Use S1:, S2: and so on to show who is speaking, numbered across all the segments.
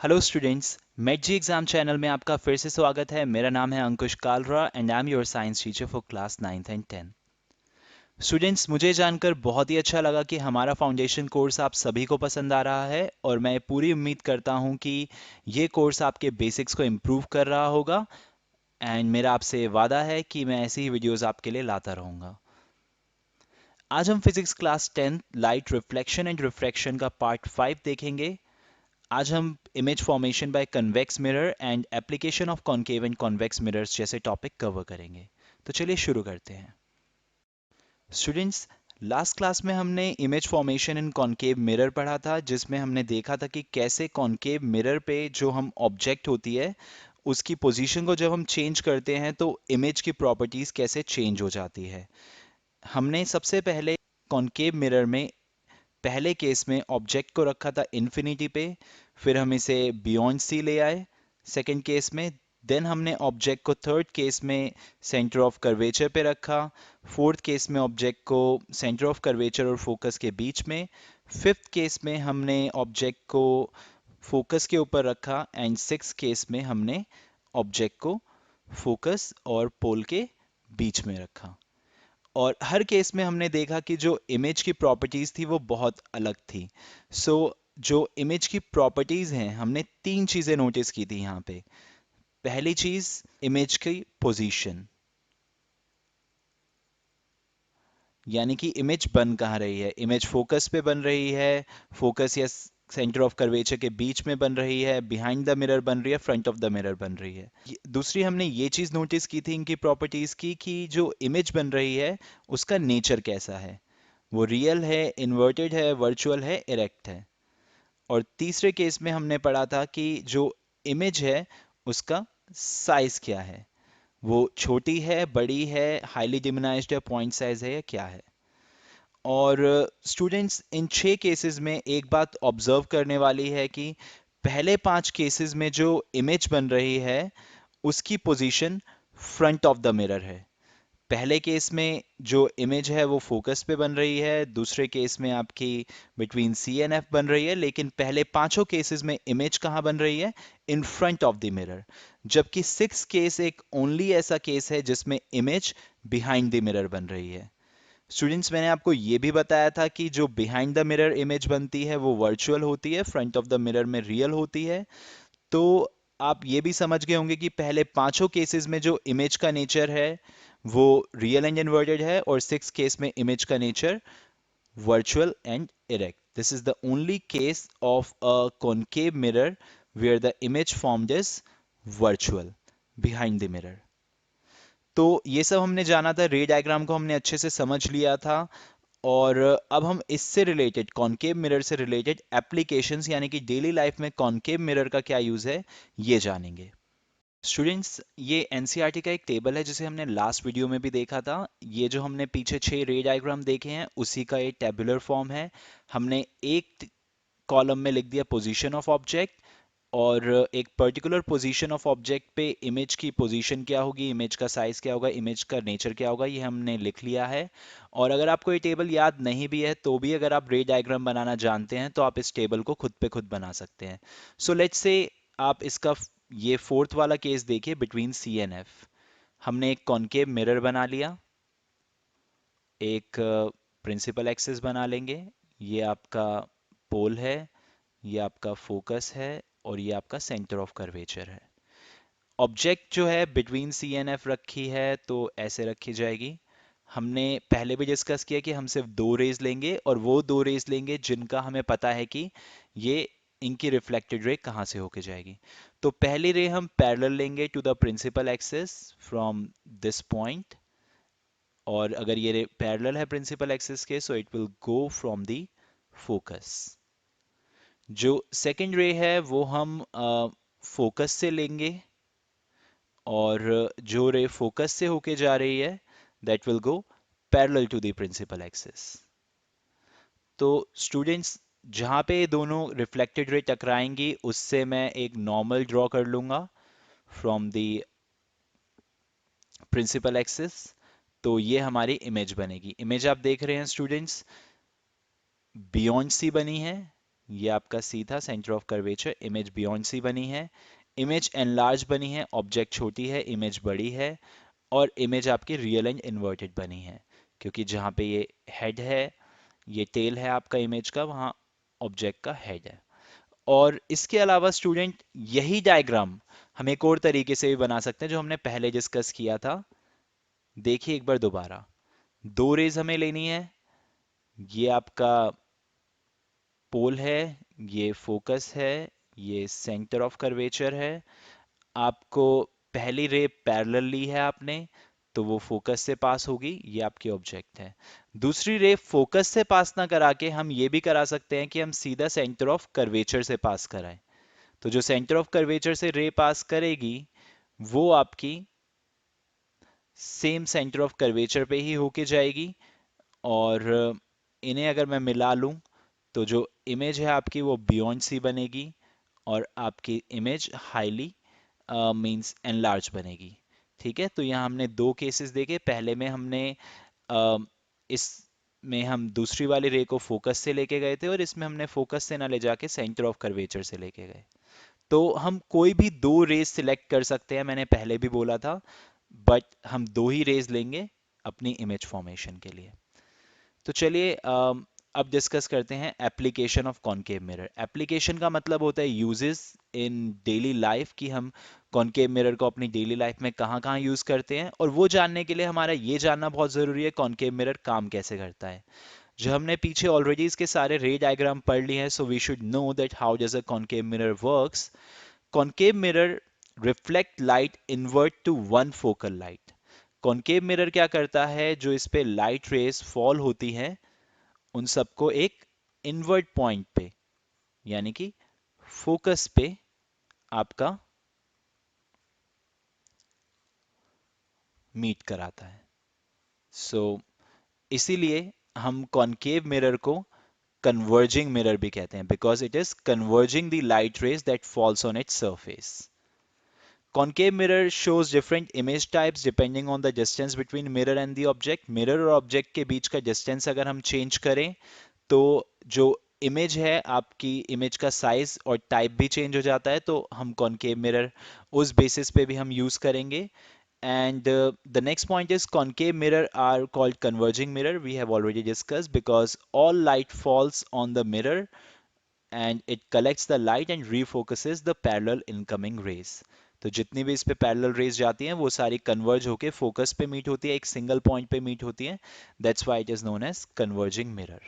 S1: Hello students, मेट जी exam channel में आपका फिर से स्वागत है। मेरा नाम है Ankush Kalra and I am your science teacher for class 9th and 10th। Students, मुझे जानकर बहुत ही अच्छा लगा कि हमारा फाउंडेशन कोर्स आप सभी को पसंद आ रहा है और मैं पूरी उम्मीद करता हूं कि ये कोर्स आपके बेसिक्स को इम्प्रूव कर रहा होगा। एंड मेरा आपसे वादा है कि मैं ऐसी ही वीडियोस आपके लिए लाता रहूँगा। आज हम physics class 10 light reflection and refraction का पार्ट 5 देखेंगे। आज हम image formation by convex mirror and application of concave and convex mirrors जैसे टॉपिक कवर करेंगे। तो चलिए शुरू करते हैं। स्टूडेंट्स, लास्ट क्लास में हमने इमेज फॉर्मेशन इन कॉन्केव मिरर पढ़ा था, जिसमें हमने देखा था कि कैसे कॉन्केव मिरर पे जो हम ऑब्जेक्ट होती है उसकी पोजीशन को जब हम चेंज करते हैं तो इमेज की प्रॉपर्टीज कैसे चेंज हो जाती है। हमने सबसे पहले कॉन्केव मिरर में पहले केस में ऑब्जेक्ट को रखा था इन्फिनिटी पे, फिर हम इसे बियॉन्ड सी ले आए सेकंड केस में। देन हमने ऑब्जेक्ट को थर्ड केस में सेंटर ऑफ कर्वेचर पे रखा। फोर्थ केस में ऑब्जेक्ट को सेंटर ऑफ कर्वेचर और फोकस के बीच में। फिफ्थ केस में हमने ऑब्जेक्ट को फोकस के ऊपर रखा एंड सिक्स केस में हमने ऑब्जेक्ट को फोकस और पोल के बीच में रखा। और हर केस में हमने देखा कि जो इमेज की प्रॉपर्टीज थी वो बहुत अलग थी। जो इमेज की प्रॉपर्टीज हैं, हमने तीन चीजें नोटिस की थी यहाँ पे। पहली चीज, इमेज की पोजीशन, यानी कि इमेज बन कहाँ रही है। इमेज फोकस पे बन रही है, फोकस या सेंटर ऑफ कर्वेचर के बीच में बन रही है, बिहाइंड द मिरर बन रही है, फ्रंट ऑफ द मिरर बन रही है। दूसरी हमने ये चीज नोटिस की थी इनकी प्रॉपर्टीज की कि जो इमेज बन रही है उसका नेचर कैसा है। वो रियल है, इन्वर्टेड है, वर्चुअल है, इरेक्ट है। और तीसरे केस में हमने पढ़ा था कि जो इमेज है उसका साइज क्या है। वो छोटी है, बड़ी है, हाईली डिमिनाइज्ड है, पॉइंट साइज है या क्या है। और स्टूडेंट्स, इन छह केसेस में एक बात ऑब्जर्व करने वाली है कि पहले पांच केसेस में जो इमेज बन रही है उसकी position front of the mirror है। पहले केस में जो इमेज है वो फोकस पे बन रही है, दूसरे केस में आपकी बिटवीन सी एंड एफ बन रही है, लेकिन पहले पांचों केसेस में इमेज कहाँ बन रही है? In front of the mirror. जबकि सिक्स केस एक ओनली ऐसा केस है जिसमें इमेज बिहाइंड द मिरर बन रही है। स्टूडेंट्स, मैंने आपको ये भी बताया था कि जो बिहाइंड द मिरर इमेज बनती है वो वर्चुअल होती है, फ्रंट ऑफ द मिरर में रियल होती है। तो आप ये भी समझ गए होंगे कि पहले पांचों केसेस में जो इमेज का नेचर है वो रियल एंड इन्वर्टेड है, और सिक्स केस में इमेज का nature virtual and erect. This is the only case of a concave mirror where the image formed is virtual behind the mirror. तो ये सब हमने जाना था, रे डायग्राम को हमने अच्छे से समझ लिया था। और अब हम इससे रिलेटेड, कॉन्केव मिरर से रिलेटेड एप्लीकेशंस यानी कि डेली लाइफ में कॉन्केव मिरर का क्या यूज है ये जानेंगे। स्टूडेंट्स, ये एनसीईआरटी का एक टेबल है जिसे हमने लास्ट वीडियो में भी देखा था। ये जो हमने पीछे 6 रे डायग्राम देखे हैं उसी का एक टेबुलर फॉर्म है। हमने एक कॉलम में लिख दिया पोजीशन ऑफ ऑब्जेक्ट, और एक पर्टिकुलर पोजीशन ऑफ ऑब्जेक्ट पे इमेज की पोजीशन क्या होगी, इमेज का साइज क्या होगा, इमेज का नेचर क्या होगा, ये हमने लिख लिया है। और अगर आपको ये टेबल याद नहीं भी है तो भी अगर आप रे डायग्राम बनाना जानते हैं तो आप इस टेबल को खुद पे खुद बना सकते हैं। सो लेट्स से आप इसका ये फोर्थ वाला केस देखिए, बिटवीन सी एंड एफ। हमने एक कॉन्केव मिरर बना लिया, एक प्रिंसिपल एक्सिस बना लेंगे, ये आपका पोल है, ये आपका फोकस है, और ये आपका सेंटर ऑफ कर्वेचर है। ऑब्जेक्ट जो है बिटवीन सी एंड एफ रखी है तो ऐसे रखी जाएगी। हमने पहले भी डिस्कस किया कि हम सिर्फ दो रेज लेंगे, और वो दो रेज लेंगे जिनका हमें पता है कि ये इनकी रिफ्लेक्टेड रे कहाँ से होके जाएगी। तो पहली रे हम पैरेलल लेंगे to the principal axis from this point, और अगर ये रे पैरेलल है प्रिंसिपल एक्सिस के so it will go from the focus. जो सेकंड रे है वो हम फोकस से लेंगे, और जो रे फोकस से होके जा रही है that will go parallel to the principal axis. तो स्टूडेंट्स, जहां पे दोनों रिफ्लेक्टेड रे टकराएंगी उससे मैं एक नॉर्मल ड्रॉ कर लूंगा फ्रॉम द प्रिंसिपल एक्सिस। तो ये हमारी इमेज बनेगी। इमेज आप देख रहे हैं स्टूडेंट्स, बियॉन्ड सी बनी है, ये आपका सी था, centre of curvature. Image beyond C बनी है, इमेज एनलार्ज बनी है, ऑब्जेक्ट छोटी है, इमेज बड़ी है, और इमेज आपकी रियल एंड इन्वर्टेड बनी है, क्योंकि जहाँ पे ये हेड है, ये टेल है आपका इमेज का, वहाँ ऑब्जेक्ट का हेड है। और इसके अलावा स्टूडेंट यही डायग्राम हम एक और तरीके से भी बना सकते हैं जो हमने पहले डिस्कस किया था। देखिए एक बार दोबारा, दो रेज हमें लेनी है, ये आपका पोल है, ये फोकस है, ये सेंटर ऑफ कर्वेचर है। आपको पहली रे पैरेलल ली है आपने, तो वो फोकस से पास होगी, ये आपके ऑब्जेक्ट है। दूसरी रे फोकस से पास ना करा के हम ये भी करा सकते हैं कि हम सीधा सेंटर ऑफ कर्वेचर से पास कराएं। तो जो सेंटर ऑफ कर्वेचर से रे पास करेगी वो आपकी सेम सेंटर ऑफ कर्वेचर पे ही होके जाएगी। और इन्हें अगर मैं मिला लूं तो जो इमेज है आपकी वो बियॉन्ड सी बनेगी, और आपकी इमेज हाईली मींस एनलार्ज बनेगी। ठीक है, तो यहाँ हमने दो केसेस देखे। पहले में हमने अ, इस में हम दूसरी वाली रे को फोकस से लेके गए थे, और इसमें हमने फोकस से ना ले जाके सेंटर ऑफ कर्वेचर से लेके गए। तो हम कोई भी दो रेज सिलेक्ट कर सकते हैं, मैंने पहले भी बोला था, बट हम दो ही रेज लेंगे अपनी इमेज फॉर्मेशन के लिए। तो चलिए अब डिस्कस करते हैं application of concave mirror. Application का मतलब होता है यूजेस इन डेली लाइफ, कि हम कॉनकेव मिरर को अपनी डेली लाइफ में कहाँ कहाँ यूज करते हैं। और वो जानने के लिए हमारा ये जानना बहुत जरूरी है कॉनकेव मिरर काम कैसे करता है। जो हमने पीछे ऑलरेडी इसके सारे रे डायग्राम पढ़ लिए हैं, so we should know that how does a concave mirror works. Concave mirror reflect light invert to one focal light. Concave mirror क्या करता है, जो इस पे लाइट रेस फॉल होती हैं उन सबको एक इनवर्ट पॉइंट पे, यानी कि फोकस पे आपका मीट कराता है। सो इसीलिए हम कॉनकेव मिरर को कन्वर्जिंग मिरर भी कहते हैं, because it is converging the light rays that falls on its surface. Concave mirror shows different image types depending on the distance between mirror and the object. Mirror और object के बीच का distance अगर हम change करें तो जो image है आपकी इमेज का साइज और टाइप भी चेंज हो जाता है। तो हम कॉनकेव मिरर उस बेसिस पे भी हम यूज करेंगे। And the next point is concave mirror are called converging mirror. We have already discussed because all light falls on the mirror and it collects the light and refocuses the parallel incoming rays. तो जितनी भी इस पे parallel raise जाती हैं वो सारी converge होके फोकस पे मीट होती है, एक सिंगल पॉइंट पे मीट होती है। That's why it is known as converging mirror.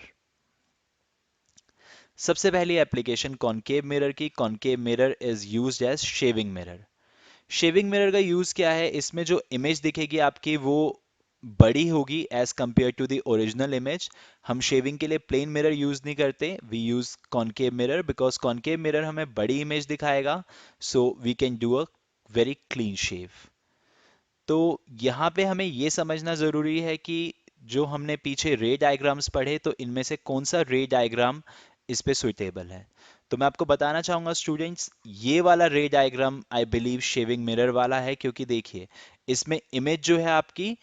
S1: सबसे पहली एप्लीकेशन कॉनकेव मिरर की। Concave mirror is used as shaving mirror. Shaving mirror का यूज क्या है, इसमें जो इमेज दिखेगी आपकी वो बड़ी होगी as compare to the original image. हम शेविंग के लिए प्लेन मिरर यूज नहीं करते, we use concave mirror because concave mirror हमें बड़ी इमेज दिखाएगा, so we can do a very clean shave. तो यहाँ पे हमें ये समझना जरूरी है कि जो हमने पीछे रे डायग्राम्स पढ़े, तो इनमें से कौन सा रे डायग्राम इस पे सुइटेबल है। तो मैं आपको बताना चाहूंगा स्टूडेंट्स, ये वाला रे diagram I believe shaving mirror वाला है, क्योंकि देखिए इसमें इमेज जो है आपकी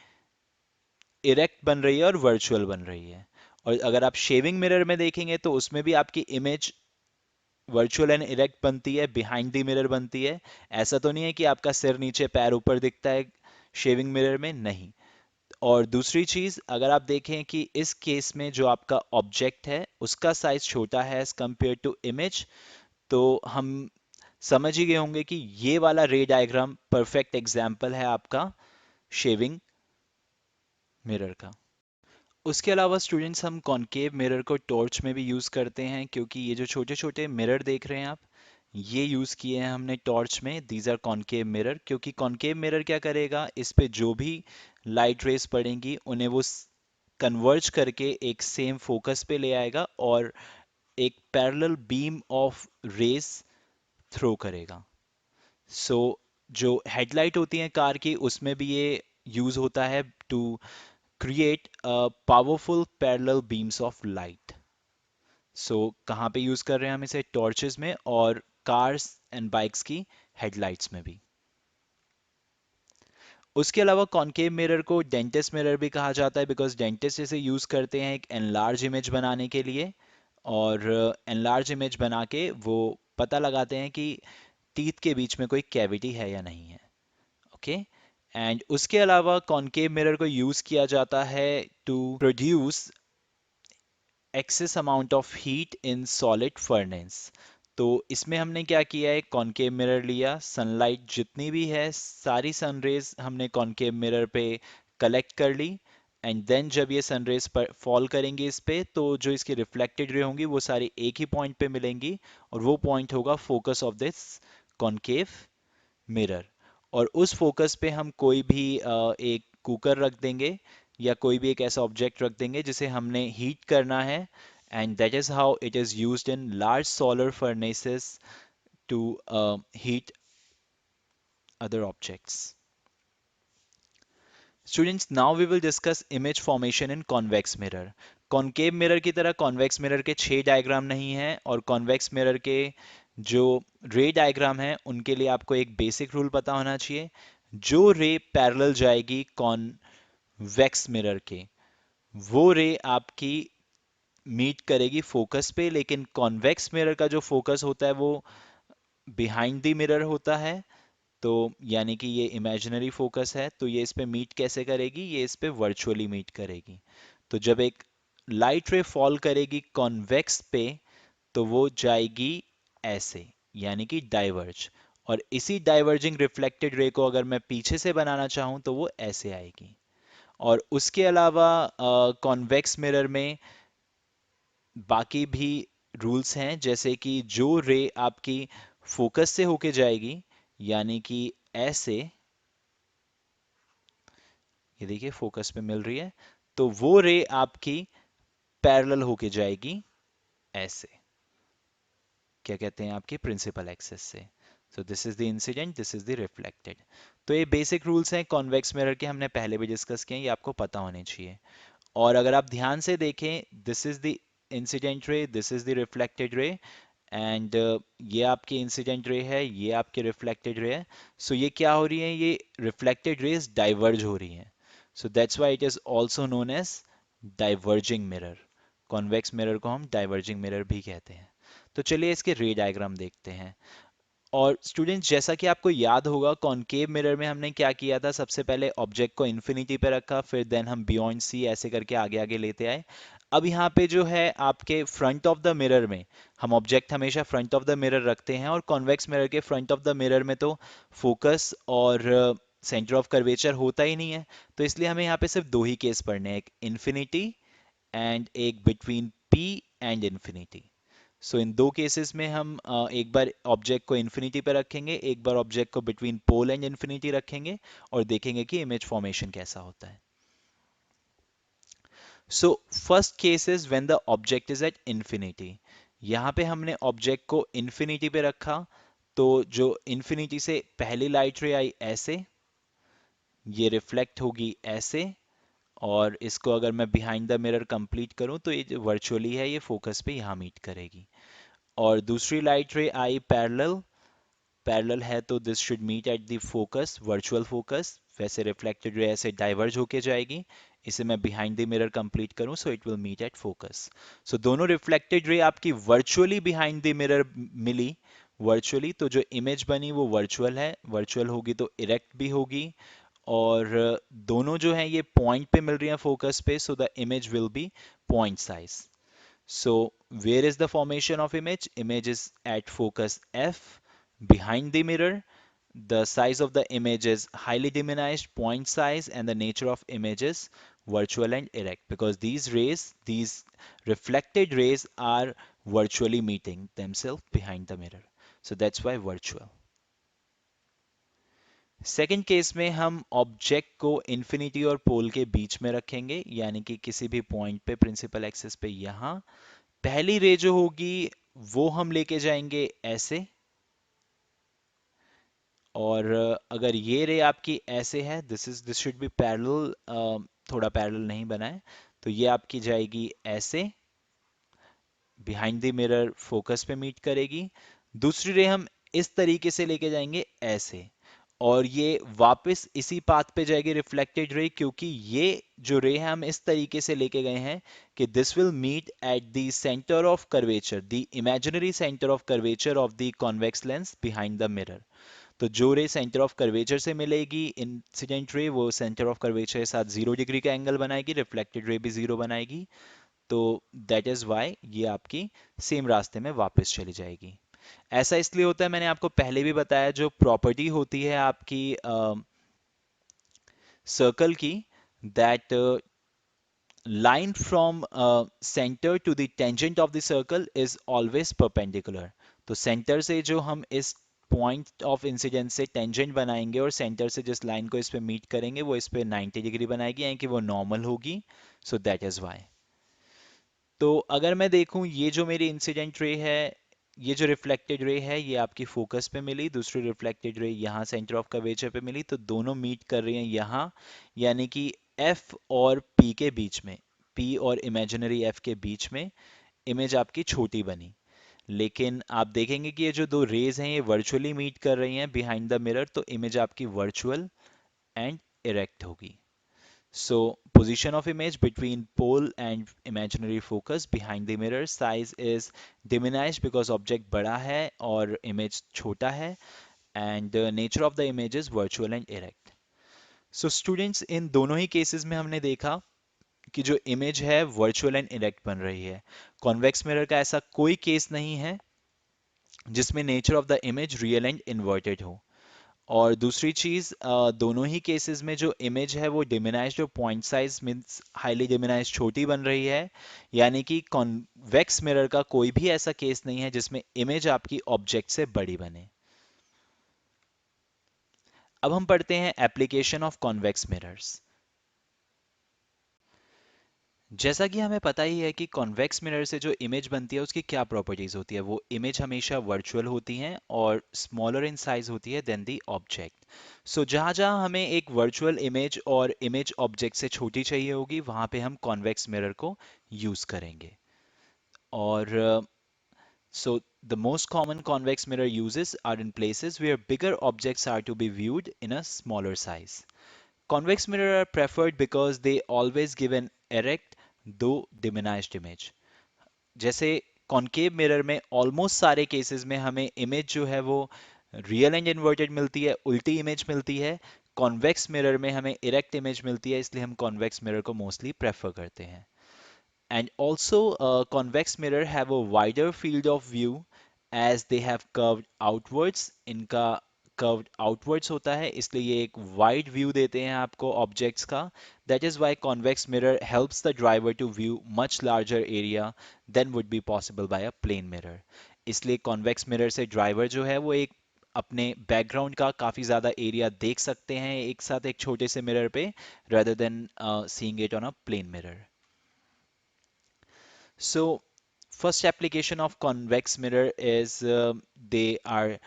S1: इरेक्ट बन रही है और वर्चुअल बन रही है। और अगर आप शेविंग मिरर में देखेंगे तो उसमें भी आपकी इमेज वर्चुअल एंड इरेक्ट बनती है, बिहाइंड द मिरर बनती है। ऐसा तो नहीं है कि आपका सिर नीचे पैर ऊपर दिखता है शेविंग मिरर में, नहीं। और दूसरी चीज अगर आप देखें कि इस केस में जो आपका ऑब्जेक्ट है उसका साइज छोटा है एज कंपेयर टू इमेज, तो हम समझ ही गए होंगे कि ये वाला रे डायग्राम परफेक्ट एग्जाम्पल है आपका शेविंग मिरर का। उसके अलावा स्टूडेंट्स हम कॉनकेव मिरर को टॉर्च में भी यूज़ करते हैं, क्योंकि ये जो छोटे छोटे मिरर देख रहे हैं आप, ये यूज़ किए हैं हमने टॉर्च में। दीज आर कॉनकेव मिरर, क्योंकि कॉनकेव मिरर क्या करेगा, इस पे जो भी लाइट रेस पड़ेंगी उन्हें वो कन्वर्ज करके एक सेम फोकस पे ले आएगा और एक parallel beam of rays throw करेगा। सो जो हेडलाइट होती हैं कार की, उसमें भी ये यूज़ होता है to create powerful parallel beams of light. So कहाँ पे यूज कर रहे हैं हम इसे, टॉर्चेस में और कार्स एंड बाइक्स की हेडलाइट्स में भी। उसके अलावा कॉनकेव मिरर को डेंटिस्ट मिरर भी कहा जाता है, बिकॉज डेंटिस्ट इसे यूज करते हैं एक एनलार्ज इमेज बनाने के लिए। और एनलार्ज इमेज बना के वो पता लगाते हैं कि टीथ के बीच में कोई कैविटी है या नहीं है। ओके। एंड उसके अलावा कॉनकेव मिरर को यूज किया जाता है to produce excess amount of heat in solid furnace. तो इसमें हमने क्या किया है, कॉनकेव मिरर लिया, सनलाइट जितनी भी है सारी सनरेज हमने कॉनकेव मिरर पे कलेक्ट कर ली। एंड देन जब ये सनरेज पर फॉल करेंगी इस पे, तो जो इसकी रिफ्लेक्टेड रे होंगी वो सारी एक ही पॉइंट पे मिलेंगी, और वो पॉइंट होगा focus of this concave mirror. और उस फोकस पे हम कोई भी एक कुकर रख देंगे या कोई भी एक ऐसा ऑब्जेक्ट रख देंगे जिसे हमने हीट करना है। And that is how it is used in large solar furnaces to heat other objects. Students, now we will discuss image formation in convex mirror. Concave mirror की तरह कॉन्वेक्स मिरर के 6 diagram नहीं हैं, और convex mirror के जो रे diagram हैं उनके लिए आपको एक बेसिक रूल पता होना चाहिए। जो रे पैरेलल जाएगी कॉन्वेक्स मिरर के, वो रे आपकी मीट करेगी फोकस पे, लेकिन कॉन्वेक्स मिरर का जो फोकस होता है वो बिहाइंड द मिरर होता है। तो यानी कि ये इमेजिनरी फोकस है, तो ये इस पे मीट कैसे करेगी, ये इस पे वर्चुअली मीट करेगी। तो जब एक लाइट रे फॉल करेगी कॉन्वेक्स पे, तो वो जाएगी ऐसे, यानी कि डाइवर्ज। और इसी डाइवर्जिंग रिफ्लेक्टेड रे को अगर मैं पीछे से बनाना चाहूँ तो वो ऐसे आएगी। और उसके अलावा कॉन्वेक्स मिरर में बाकी भी रूल्स हैं, जैसे कि जो रे आपकी फोकस से होके जाएगी, यानी कि ऐसे, ये देखिए फोकस पे मिल रही है, तो वो रे आपकी पैरेलल होके जाएगी ऐसे, क्या कहते हैं, आपके प्रिंसिपल एक्सिस से। So this is the incident, this is the reflected. तो ये बेसिक रूल्स हैं कॉन्वेक्स मिरर के, हमने पहले भी डिस्कस किए हैं, ये आपको पता होने चाहिए। और अगर आप ध्यान से देखें, this is the incident ray, this is the reflected रे, एंड ये आपकी इंसिडेंट रे है, ये आपके रिफ्लेक्टेड रे है। सो ये क्या हो रही है, ये रिफ्लेक्टेड रेज डाइवर्ज हो रही हैं। So that's why it is also known as diverging mirror. Convex mirror को हम डाइवर्जिंग मिरर भी कहते हैं। तो चलिए इसके रे डायग्राम देखते हैं। और स्टूडेंट्स, जैसा कि आपको याद होगा, कॉनकेव मिरर में हमने क्या किया था, सबसे पहले ऑब्जेक्ट को इन्फिनिटी पे रखा, फिर देन हम बियॉन्ड सी ऐसे करके आगे आगे लेते आए। अब यहाँ पे जो है आपके फ्रंट ऑफ द मिरर में, हम ऑब्जेक्ट हमेशा फ्रंट ऑफ द मिरर रखते हैं, और कॉन्वेक्स मिरर के फ्रंट ऑफ द मिरर में तो फोकस और सेंटर ऑफ कर्वेचर होता ही नहीं है। तो इसलिए हमें यहाँ पे सिर्फ दो ही केस पढ़ने हैं, एक इन्फिनिटी एंड एक बिटवीन पी एंड इन्फिनिटी। सो इन दो केसेस में हम एक बार ऑब्जेक्ट को इन्फिनिटी पे रखेंगे, एक बार ऑब्जेक्ट को बिटवीन पोल एंड इन्फिनिटी रखेंगे, और देखेंगे कि इमेज फॉर्मेशन कैसा होता है। So first case is when the object is at infinity. यहाँ पे हमने ऑब्जेक्ट को इन्फिनिटी पे रखा, तो जो इन्फिनिटी से पहली लाइट रे आई ऐसे, ये रिफ्लेक्ट होगी ऐसे, और इसको अगर मैं बिहाइंड द मिरर कंप्लीट करूं तो ये जो वर्चुअली है ये फोकस पे यहाँ मीट करेगी। और दूसरी लाइट रे आई पैरेलल, पैरेलल है तो this should meet at the focus, virtual focus, वैसे रिफ्लेक्टेड रे ऐसे डाइवर्ज होके जाएगी। इसे मैं बिहाइंड द मिरर कंप्लीट करूं, so it will meet at focus. So दोनों रिफ्लेक्टेड रे आपकी वर्चुअली बिहाइंड द मिरर मिली, वर्चुअली, तो जो इमेज बनी वो वर्चुअल है, वर्चुअल होगी तो इरेक्ट भी होगी। और दोनों जो है ये पॉइंट पे मिल रही है फोकस पे, so the image will be point size. So, where is the formation of image? Image is at focus F behind the mirror. The size of the image is highly diminished, point size, and the nature of image is virtual and erect, because these rays, these reflected rays, are virtually meeting themselves behind the mirror. So that's why virtual. Second case में हम object को infinity और पोल के बीच में रखेंगे, यानी कि किसी भी पॉइंट पे प्रिंसिपल एक्सिस पे यहाँ। पहली रे जो होगी वो हम लेके जाएंगे ऐसे, और अगर ये रे आपकी ऐसे है, दिस शुड बी पैरेलल, थोड़ा पैरेलल नहीं बना है, तो ये आपकी जाएगी ऐसे, बिहाइंड द मिरर फोकस पे मीट करेगी। दूसरी रे हम इस तरीके से लेके जाएंगे ऐसे, और ये वापस इसी पाथ पे जाएगी रिफ्लेक्टेड रे, क्योंकि ये जो रे है हम इस तरीके से लेके गए हैं कि this will meet at the centre of curvature, the imaginary centre of curvature of the convex lens behind the mirror. तो जो रे सेंटर ऑफ कर्वेचर से मिलेगी इंसिडेंट रे, वो सेंटर ऑफ कर्वेचर के साथ 0 डिग्री का एंगल बनाएगी, रिफ्लेक्टेड रे भी 0 बनाएगी। तो दैट इज वाई ये आपकी सेम रास्ते में वापस चली जाएगी। ऐसा इसलिए होता है, मैंने आपको पहले भी बताया, जो प्रॉपर्टी होती है आपकी सर्कल की, that line from center to the tangent of the circle is always perpendicular। तो सेंटर से जो हम इस पॉइंट ऑफ इंसिडेंस से टेंजेंट बनाएंगे और सेंटर से जिस लाइन को इस पे मीट करेंगे वो इस पे 90 डिग्री बनाएगी, यानी कि वो नॉर्मल होगी। So that is why. तो अगर मैं देखूं ये जो मेरी इंसिडेंट रे है, ये जो रिफ्लेक्टेड रे है, ये आपकी फोकस पे मिली, दूसरी रिफ्लेक्टेड रे यहाँ सेंटर ऑफ कर्वेचर पे मिली, तो दोनों मीट कर रही हैं यहाँ, यानी कि F और P के बीच में, P और इमेजिनरी F के बीच में इमेज आपकी छोटी बनी। लेकिन आप देखेंगे कि ये जो दो रेज हैं ये वर्चुअली मीट कर रही हैं बिहाइंड द मिरर, तो इमेज आपकी वर्चुअल एंड इरेक्ट होगी। So position of image between pole and imaginary focus behind the mirror, size is diminished because object बड़ा है और image छोटा है, and the nature of the image is virtual and erect. So students, इन दोनों ही cases में हमने देखा कि जो image है virtual and erect बन रही है। Convex mirror का ऐसा कोई केस नहीं है जिसमें nature of the image real and inverted हो। और दूसरी चीज, दोनों ही केसेस में जो इमेज है वो डिमिनाइज्ड और point size means highly diminished छोटी बन रही है, यानी कि कॉन्वेक्स मिरर का कोई भी ऐसा केस नहीं है जिसमें इमेज आपकी ऑब्जेक्ट से बड़ी बने। अब हम पढ़ते हैं एप्लीकेशन ऑफ कॉन्वेक्स मिरर्स। जैसा कि हमें पता ही है कि कॉन्वेक्स मिरर से जो इमेज बनती है उसकी क्या प्रॉपर्टीज होती है, वो इमेज हमेशा वर्चुअल होती हैं और स्मॉलर इन साइज होती है देन दी ऑब्जेक्ट। सो जहां जहां हमें एक वर्चुअल इमेज और इमेज ऑब्जेक्ट से छोटी चाहिए होगी, वहां पे हम कॉन्वेक्स मिरर को यूज करेंगे। और so the most common convex mirror uses are in places where bigger objects are to be viewed in a smaller size. Convex mirror are preferred because they always give an erect though diminished image। जैसे concave mirror में almost सारे cases में हमें image जो है वो real and inverted मिलती है, उल्टी इमेज मिलती है। कॉन्वेक्स मिरर में हमें इरेक्ट इमेज मिलती है, इसलिए हम कॉन्वेक्स मिरर को मोस्टली प्रेफर करते हैं। And also, convex mirror have a wider field of view as they have curved outwards। इनका curved outwards होता है, इसलिए ये एक wide view देते हैं आपको objects का। That is why convex mirror helps the driver to view much larger area than would be possible by a plane mirror। इसलिए convex mirror से driver जो है वो एक अपने बैकग्राउंड का काफी ज्यादा एरिया देख सकते हैं एक साथ एक छोटे से मिरर पे, rather than seeing it on a plane mirror। So, first application of convex mirror is they are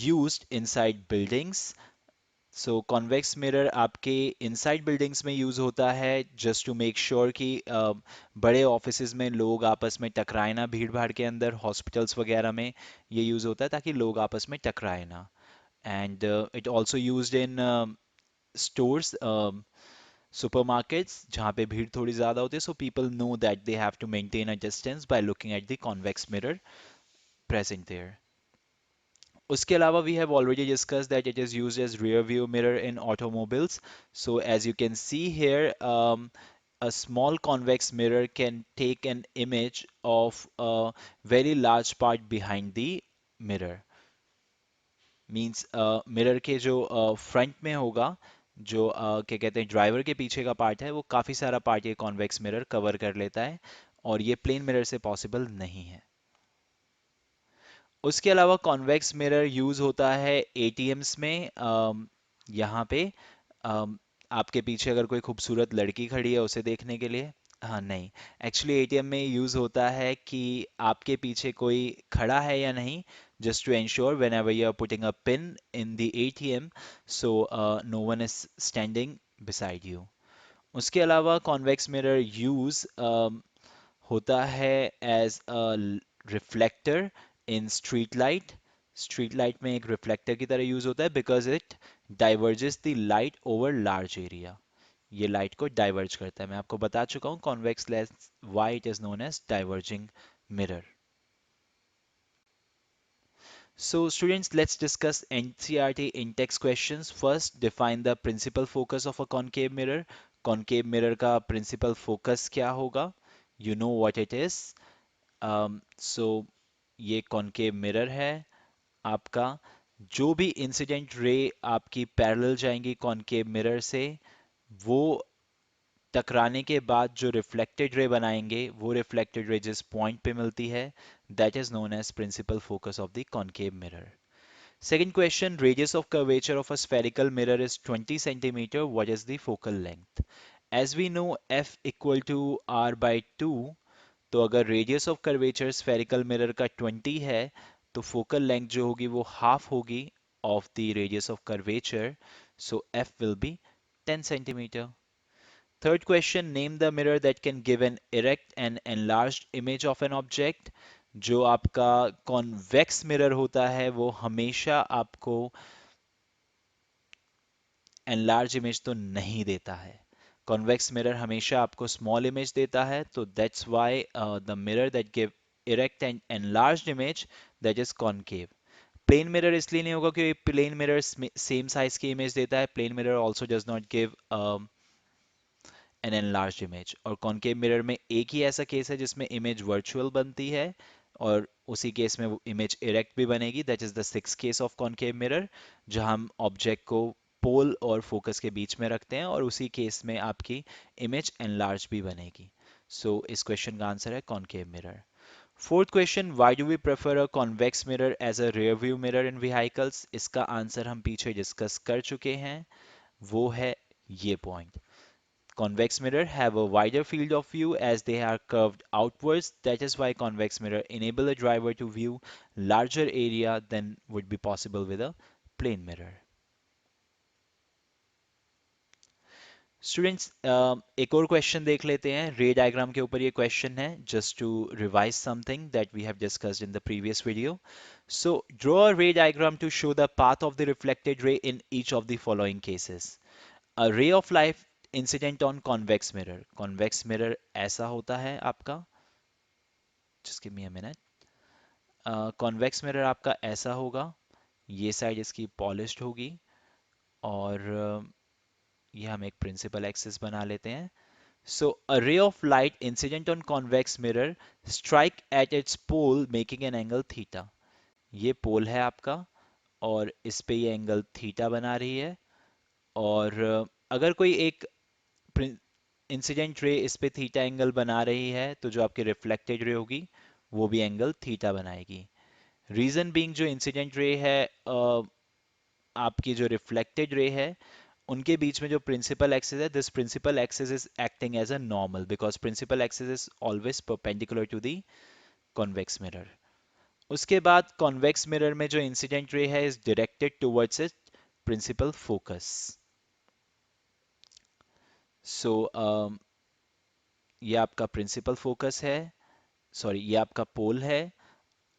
S1: used inside buildings। So, convex mirror आपके inside buildings में use होता है just to make sure कि बड़े offices में लोग आपस में टकराए ना, भीड़ भाड़ के अंदर hospitals वगैरह में ये use होता है ताकि लोग आपस में टकराए ना। And it also used in stores, supermarkets जहाँ पे भीड़ थोड़ी ज़्यादा होती है, so people know that they have to maintain a distance by looking at the convex mirror present there। उसके अलावा we have already discussed that it is used as rear view mirror in automobiles। So as you can see here, a small convex mirror can take an image of a very large part behind the mirror। Means mirror के जो front में होगा, जो क्या कहते हैं driver के पीछे का पार्ट है, वो काफ़ी सारा पार्ट ये कॉन्वेक्स मिरर कवर कर लेता है, और ये प्लेन मिरर से पॉसिबल नहीं है। उसके अलावा कॉन्वेक्स मिरर यूज़ होता है एटीएम्स में। यहाँ पे अम, आपके पीछे अगर कोई खूबसूरत लड़की खड़ी है उसे देखने के लिए, हाँ नहीं, एक्चुअली एटीएम में यूज़ होता है कि आपके पीछे कोई खड़ा है या नहीं, just to ensure whenever you are putting a pin in the ATM, so no one is standing beside you। उसके अलावा कॉन्वेक्स मिरर यूज़ होता है as a reflector in street light. Street light में एक रिफ्लेक्टर की तरह use होता है because it diverges the light over large area. ये लाइट को डाइवर्ज करता है। मैं आपको बता चुका हूँ convex lens why it is known as diverging mirror. So students, let's discuss NCERT in-text questions. First, define the principal focus of a concave mirror. Concave mirror का principal focus क्या होगा? You know what it is. So ये concave mirror है आपका। जो भी incident ray आपकी parallel जाएंगी कॉनकेव मिरर से, वो टकराने के बाद जो रिफ्लेक्टेड रे बनाएंगे, वो रिफ्लेक्टेड रे जिस पॉइंट पे मिलती है, that is known as principal focus of the concave mirror. Second question, radius of curvature of a spherical mirror is 20 centimeter. What is the focal length? As we know, f equal to r by 2, तो अगर radius of curvature spherical mirror का 20 है, तो focal length जो होगी वो half होगी of the radius of curvature. So f will be 10 centimeter. Third question, name the mirror that can give an erect and enlarged image of an object. जो आपका convex mirror होता है वो हमेशा आपको एनलार्ज इमेज तो नहीं देता है। कॉन्वेक्स मिरर हमेशा आपको स्मॉल इमेज देता है, तो that's why the mirror that give erect and enlarged image that is concave. Plane mirror इसलिए नहीं होगा क्योंकि प्लेन मिरर सेम साइज की इमेज देता है। Plane mirror also does not give an enlarged image. और कॉनकेव मिरर में एक ही ऐसा केस है जिसमें इमेज वर्चुअल बनती है, और उसी केस में वो इमेज इरेक्ट भी बनेगी, that is the six case of concave mirror, जहां हम ऑब्जेक्ट को पोल और फोकस के बीच में रखते हैं, और उसी केस में आपकी इमेज एनलार्ज भी बनेगी। सो इस क्वेश्चन का आंसर है concave mirror. Fourth question, why do we prefer a convex mirror as a rear view mirror in vehicles? इसका आंसर हम पीछे डिस्कस कर चुके हैं, वो है ये point. Convex mirror have a wider field of view as they are curved outwards. That is why convex mirror enable a driver to view larger area than would be possible with a plane mirror. Students, एक और question देख लेते हैं। रे diagram के ऊपर ये question है, just to revise something that we have discussed in the previous video. So draw a ray diagram to show the path of the reflected ray in each of the following cases. A ray of light incident on convex mirror. Convex mirror ऐसा होता है आपका, just give me a minute. Convex mirror आपका ऐसा होगा, ये side इसकी polished होगी, और ये हम एक प्रिंसिपल एक्सिस बना लेते हैं। So a ray of light incident on convex mirror strike at its pole making an angle theta. ये पोल है आपका, और इस पे ये एंगल थीटा बना रही है। और अगर कोई एक इंसिडेंट रे इस पे थीटा एंगल बना रही है, तो जो आपकी रिफ्लेक्टेड रे होगी वो भी एंगल थीटा बनाएगी। रीजन बीइंग, जो इंसिडेंट रे है आपकी जो रिफ्लेक्टेड रे है, उनके बीच में जो प्रिंसिपल एक्सिस है, this principal axis is acting as a normal because principal axis is always perpendicular to the convex mirror. उसके बाद कॉन्वेक्स मिरर में जो इंसिडेंट रे है is directed towards it principal focus. So ये आपका principal focus है, sorry ये आपका पोल है,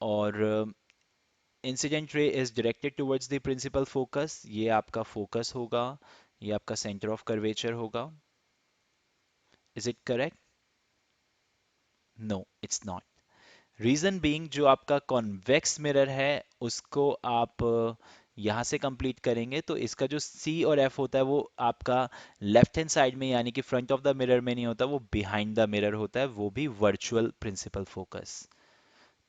S1: और incident ray is directed towards the principal focus. ये आपका फोकस होगा, ये आपका सेंटर ऑफ कर्वेचर होगा। Is it correct? No, it's not. Reason being, जो आपका कॉन्वेक्स मिरर है उसको आप यहाँ से कंप्लीट करेंगे, तो इसका जो सी और एफ होता है वो आपका लेफ्ट हैंड साइड में, यानी कि फ्रंट ऑफ द मिरर में नहीं होता, वो बिहाइंड द मिरर होता है, वो भी वर्चुअल प्रिंसिपल फोकस।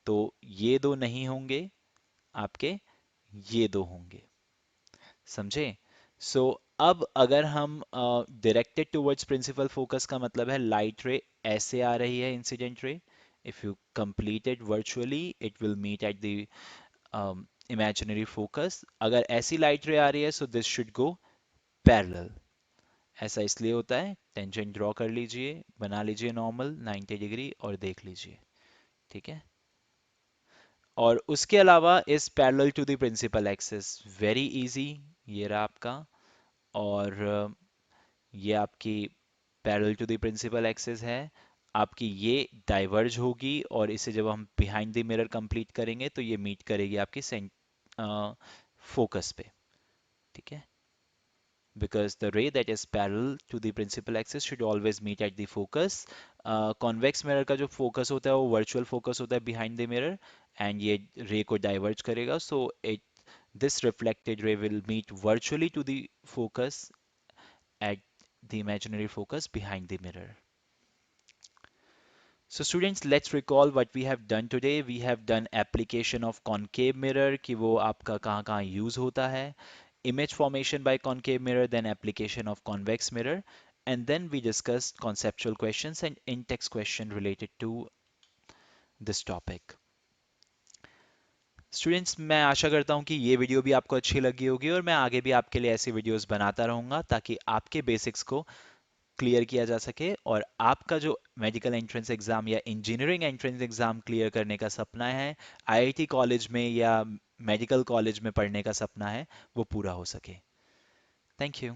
S1: तो ये दो नहीं होंगे आपके, ये दो होंगे। समझे? सो अब अगर हम डायरेक्टेड टुवर्ड्स प्रिंसिपल फोकस का मतलब है लाइट रे ऐसे आ रही है incident ray, if you complete it virtually it will meet at the imaginary focus. अगर ऐसी लाइट रे आ रही है, so this should go parallel. ऐसा इसलिए होता है, टेंजेंट ड्रॉ कर लीजिए, बना लीजिए नॉर्मल 90 डिग्री और देख लीजिए। ठीक है? और उसके अलावा is parallel to the principal axis, very easy, ये रहा आपका। और ये आपकी parallel to the principal axis है, आपकी ये डाइवर्ज होगी, और इसे जब हम बिहाइंड द मिरर कंप्लीट करेंगे तो ये मीट करेगी आपकी फोकस पे, ठीक है, because the ray that is parallel to the principal axis should always meet at the focus. Convex mirror का जो फोकस होता है वो वर्चुअल फोकस होता है बिहाइंड द मिरर, एंड ये रे को डाइवर्ज करेगा, so it this reflected ray will meet virtually to the focus at the imaginary focus behind the mirror. So students, let's recall what we have done today. We have done application of concave mirror कि वो आपका कहाँ कहाँ use होता है, image formation by concave mirror, then application of convex mirror, and then we discussed conceptual questions and in-text question related to this topic. Students, मैं आशा करता हूँ कि ये वीडियो भी आपको अच्छी लगी होगी और मैं आगे भी आपके लिए ऐसी वीडियोस बनाता रहूँगा ताकि आपके बेसिक्स को क्लियर किया जा सके और आपका जो मेडिकल एंट्रेंस एग्ज़ाम या इंजीनियरिंग एंट्रेंस एग्ज़ाम क्लियर करने का सपना है, आईआईटी कॉलेज में या मेडिकल कॉलेज में पढ़ने का सपना है, वो पूरा हो सके। Thank you.